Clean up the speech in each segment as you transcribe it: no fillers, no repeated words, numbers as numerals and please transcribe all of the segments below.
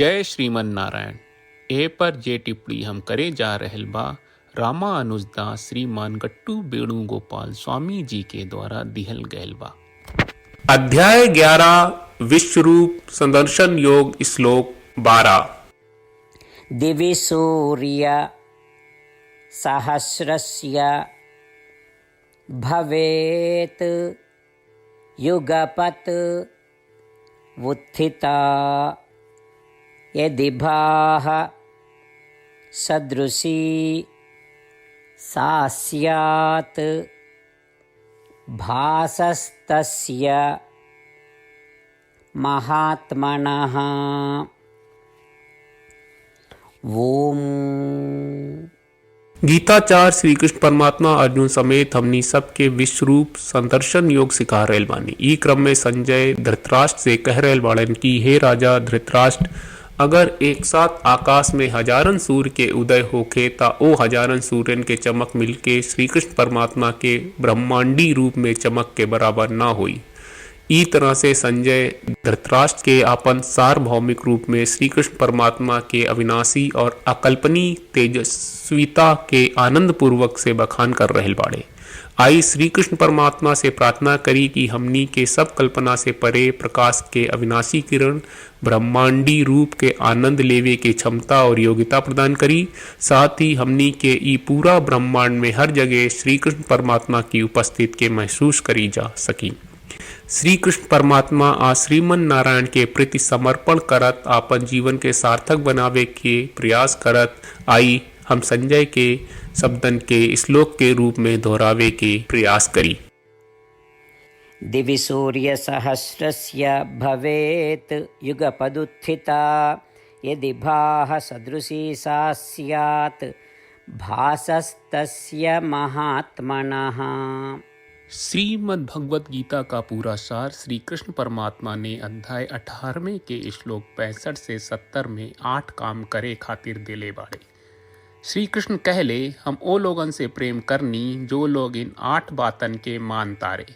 जय श्रीमन नारायण। ए पर जे टिप्पणी हम करे जा रहल बा रामानुजदास श्रीमान गट्टू वेणुगोपाल स्वामी जी के द्वारा दिहल गयल बा। अध्याय 11 विश्वरूप संदर्शन योग श्लोक 12। दिवि सूर्य सहस्रस्य भवेत् युगपत् उत्थिता यदि भाः सदृशी सा स्यात् भासस्तस्य महात्मनः। ओम। गीताचार्य श्री कृष्ण परमात्मा अर्जुन समेत हमनी सबके विश्वरूप संदर्शन योग सिखा रहल बानी। ई क्रम में संजय धृतराष्ट्र से कह रहल बाड़न कि हे राजा धृतराष्ट्र, अगर एक साथ आकाश में हजारन सूर्य के उदय होखे ता ओ हजारन सूर्यन के चमक मिलके श्री कृष्ण परमात्मा के ब्रह्मांडी रूप में चमक के बराबर ना होई। ई तरह से संजय धृतराष्ट्र के आपन सार्वभौमिक रूप में श्री कृष्ण परमात्मा के अविनाशी और अकल्पनीय तेजस्विता के आनंद पूर्वक से बखान कर रहल बाड़े। आई श्री कृष्ण परमात्मा से प्रार्थना करी कि हमनी के सब कल्पना से परे प्रकाश के अविनाशी किरण ब्रह्मांडी रूप के आनंद लेवे के क्षमता और योग्यता प्रदान करी। साथ ही हमनी के ई पूरा ब्रह्मांड में हर जगह श्री कृष्ण परमात्मा की उपस्थिति के महसूस करी जा सकी। श्री कृष्ण परमात्मा आ श्रीमन नारायण के प्रति समर्पण करत आपन जीवन के सार्थक बनावे के प्रयास करत आई हम संजय के शब्दन के श्लोक के रूप में दोहरावे के प्रयास करी। दिवि सूर्य सहस्रस्य भवेत् युगपदुत्थिता यदि भाः सदृशी सा स्यात् भासस्तस्य महात्मनः। श्रीमद् भगवत गीता का पूरा सार श्री कृष्ण परमात्मा ने अध्याय 18वें के श्लोक 65 से 70 में 8 काम करे खातिर दिले बाड़े। श्री कृष्ण कहले हम ओ लोगन से प्रेम करनी जो लोग इन 8 बातन के मान तारे।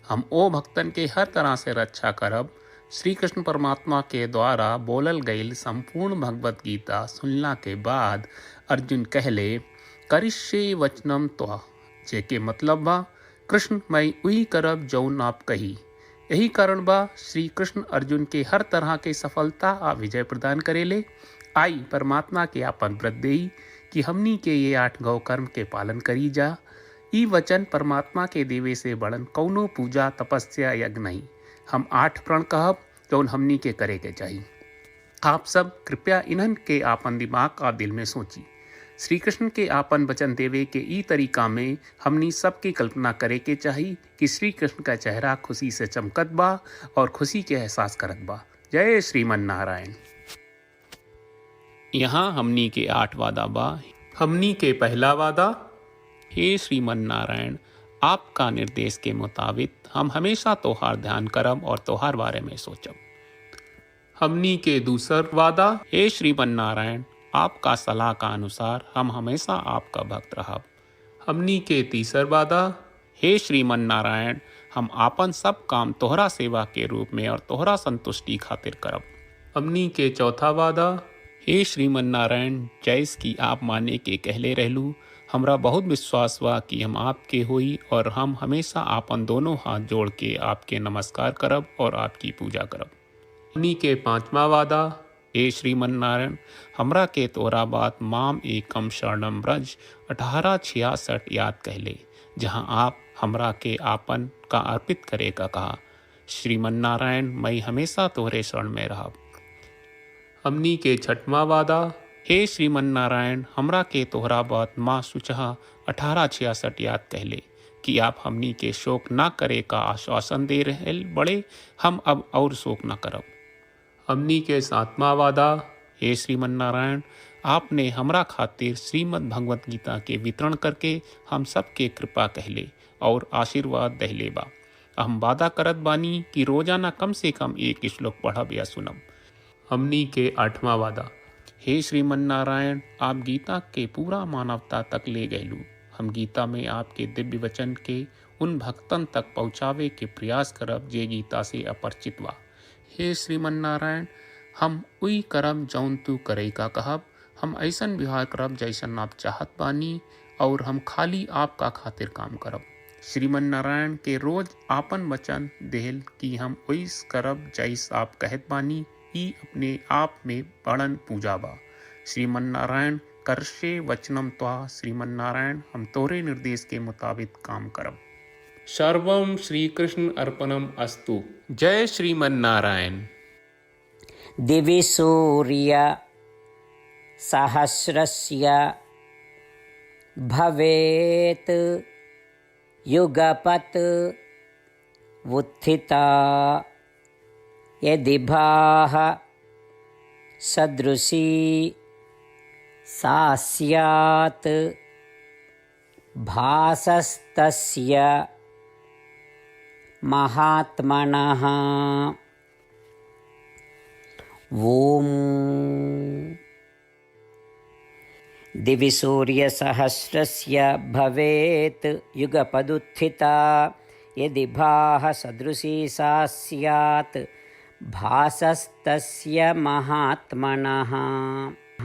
हम ओ भक्तन के हर तरह से रक्षा करब। श्री कृष्ण परमात्मा के द्वारा बोलल गईल संपूर्ण भगवत गीता सुनला के बाद अर्जुन कहले करिष्ये वचनम त्वा, जेके मतलब बा कृष्ण मैं उही करब जौन आप कही। यही कारण बा श्री कृष्ण अर्जुन के हर तरह के सफलता आ विजय प्रदान करेले। आई परमात्मा के आपन व्रत देई कि हमनी के ये 8 गौ कर्म के पालन करी जा। ई वचन परमात्मा के देवे से बड़न कौनो पूजा तपस्या यज्ञ नहीं। हम 8 प्रण कहब जौन हमनी के करे के चाहिए। आप सब कृपया इन्हन के आपन दिमाग और दिल में सोची। श्री कृष्ण के आपन वचन देवे के ई तरीका में हमनी सबकी कल्पना करे के चाहिए कि श्री कृष्ण का चेहरा खुशी से चमकत बा और खुशी के एहसास करत बा। जय श्रीमन नारायण। यहाँ हमनी के 8 वादा बा। हमनी के पहला वादा, हे श्रीमन नारायण, आपका निर्देश के मुताबिक हम हमेशा तोहार ध्यान करब और तोहार बारे में सोचब। हमनी के दूसर वादा, हे श्रीमन नारायण, आपका सलाह का अनुसार हम हमेशा आपका भक्त रहब। हमनी के तीसर वादा, हे श्रीमन नारायण, हम आपन सब काम तोहरा सेवा के रूप में और तोहरा संतुष्टि खातिर करब। हमनी के चौथा वादा, हे श्रीमन नारायण, जैस की आप माने के कहले रहलू, हमरा बहुत विश्वास बा कि हम आपके होई और हम हमेशा आपन दोनों हाथ जोड़ के आपके नमस्कार करब और आपकी पूजा करब। हमनी के पांचवा वादा, हे श्रीमन नारायण, हमरा के तोरा बात माम एकम शरणम ब्रज 1866 याद कहले, जहां आप हमरा के आपन का अर्पित करे का कहा। श्रीमन नारायण, मैं हमेशा तोहरे शरण में रहब। हमनी के छठवां वादा, हे श्रीमन नारायण, हमरा के तोहरा बात माँ सुचहा 1866 याद कहले कि आप हमनी के शोक ना करे का आश्वासन दे रहे बड़े। हम अब और शोक ना करब। हमनी के 7वां वादा, हे श्रीमन नारायण, आपने हमरा खातिर श्रीमद् भगवत गीता के वितरण करके हम सबके कृपा कहले और आशीर्वाद दहले बा। हम वादा करत बानी कि रोजाना कम से कम 1 श्लोक पढ़ब या सुनब। हमनी के 8वां वादा, हे श्रीमन नारायण, आप गीता के पूरा मानवता तक ले गयलू। हम गीता में आपके दिव्य वचन के उन भक्तन तक पहुँचावे के प्रयास करब जे गीता से अपरिचित बा। हे श्रीमन नारायण, हम उई करब जौन तू करे का कहब, हम ऐसन व्यवहार करब जैसन आप चाहत बानी, और हम खाली आपका खातिर काम करब। श्रीमन नारायण के रोज आपन वचन देहल कि हम ओइस करब जैस आप कहत बानी, ई अपने आप में बड़न पूजा बा। श्रीमन नारायण करशे वचनम त्वा, श्रीमन नारायण हम तोरे निर्देश के मुताबिक काम करब। सर्वम श्री कृष्ण अर्पणम अस्तु। जय श्रीमन नारायण। दिवि सूर्य सहस्रस्य भवेत् युगपत् उत्थिता यदि भाः सदृशी सा स्यात् भासस्तस्य महात्मनः। ॐ दिवि सूर्यसहस्रस्य भवेत् युगपदुत्थिता यदि भाः सदृशी सा स्यात् भासस्तस्य महात्मनः।